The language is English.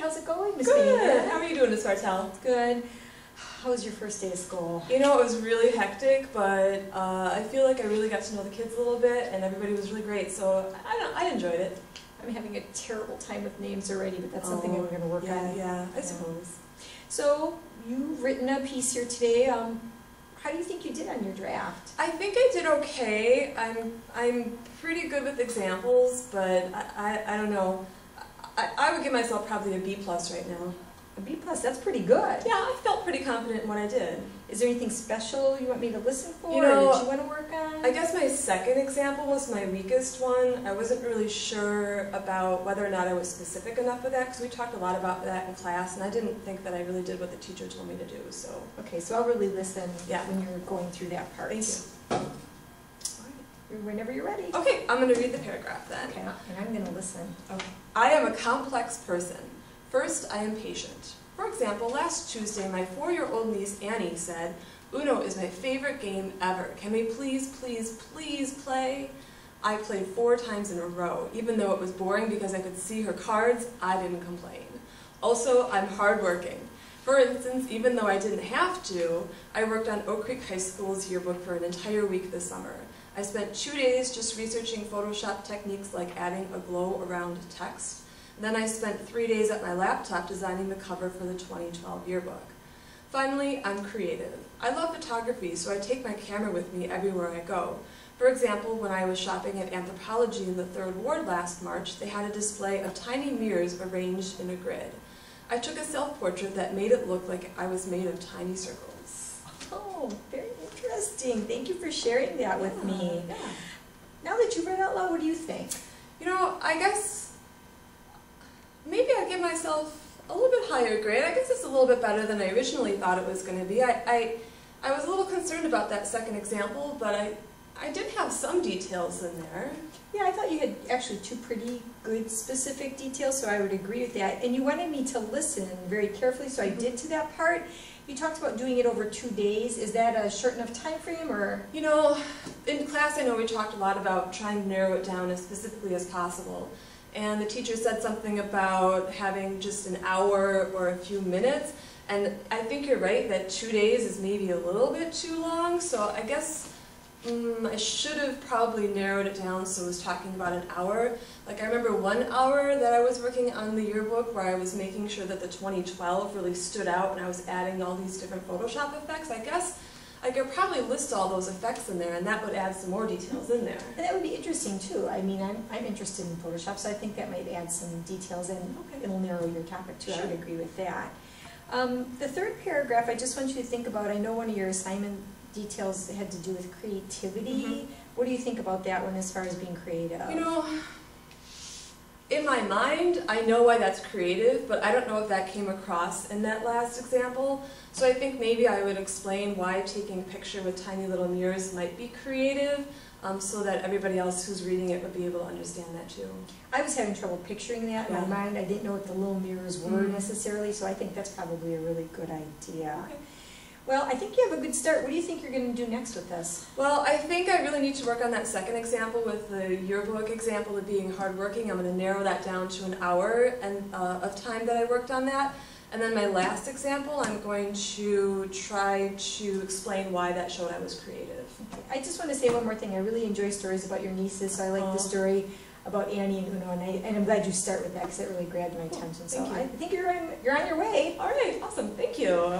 how's it going, Miss Good. Benita? How are you doing, Miss Martell? Good. How was your first day of school? You know, it was really hectic, but I feel like I really got to know the kids a little bit, and everybody was really great, so I enjoyed it. I'm having a terrible time with names already, but that's something I'm going to work on. Yeah, I suppose. So, you've written a piece here today. How do you think you did on your draft? I think I did okay. I'm pretty good with examples, but I don't know. I would give myself probably a B+ right now. A B+, that's pretty good. Yeah, I felt pretty confident in what I did. Is there anything special you want me to listen for, You know, or that you want to work on? I guess my second example was my weakest one. I wasn't really sure about whether or not I was specific enough with that, because we talked a lot about that in class, and I didn't think that I really did what the teacher told me to do, so. Okay, so I'll really listen Yeah. when you're going through that part. Thank you. Whenever you're ready. Okay, I'm going to read the paragraph then. Okay, and I'm going to listen. Okay. I am a complex person. First, I am patient. For example, last Tuesday, my 4-year-old niece Annie said, "Uno is my favorite game ever. Can we please, please, please play?" I played 4 times in a row. Even though it was boring because I could see her cards, I didn't complain. Also, I'm hardworking. For instance, even though I didn't have to, I worked on Oak Creek High School's yearbook for an entire week this summer. I spent 2 days just researching Photoshop techniques like adding a glow around text. Then I spent 3 days at my laptop designing the cover for the 2012 yearbook. Finally, I'm creative. I love photography, so I take my camera with me everywhere I go. For example, when I was shopping at Anthropology in the 3rd Ward last March, they had a display of tiny mirrors arranged in a grid. I took a self-portrait that made it look like I was made of tiny circles. Oh, very interesting. Thank you for sharing that with me. Yeah. Now that you've read out loud, what do you think? You know, I guess maybe I'd give myself a little bit higher grade. I guess it's a little bit better than I originally thought it was going to be. I was a little concerned about that second example, but I did have some details in there. Yeah, I thought you had actually 2 pretty good specific details, so I would agree with that. And you wanted me to listen very carefully, so I did to that part. You talked about doing it over 2 days. Is that a short enough time frame, or? You know, in class I know we talked a lot about trying to narrow it down as specifically as possible. And the teacher said something about having just an hour or a few minutes. And I think you're right that 2 days is maybe a little bit too long, so I guess I should have probably narrowed it down so I was talking about an hour. Like I remember 1 hour that I was working on the yearbook where I was making sure that the 2012 really stood out and I was adding all these different Photoshop effects. I guess I could probably list all those effects in there and that would add some more details in there. And that would be interesting too. I mean, I'm interested in Photoshop, so I think that might add some details and it'll narrow your topic too. Sure. I would agree with that. The 3rd paragraph, I just want you to think about, I know one of your assignment details had to do with creativity. What do you think about that one as far as being creative? You know, in my mind, I know why that's creative, but I don't know if that came across in that last example. So I think maybe I would explain why taking a picture with tiny little mirrors might be creative, so that everybody else who's reading it would be able to understand that too. I was having trouble picturing that in my mind. I didn't know what the little mirrors were necessarily, so I think that's probably a really good idea. Okay. Well, I think you have a good start. What do you think you're going to do next with this? Well, I think I really need to work on that second example with the yearbook example of being hardworking. I'm going to narrow that down to an hour of time that I worked on that. And then my last example, I'm going to try to explain why that showed I was creative. Okay. I just want to say one more thing. I really enjoy stories about your nieces, so I like the story about Annie and Uno, and I'm glad you start with that because it really grabbed my attention. So I think you're on your way. All right, awesome. Thank you.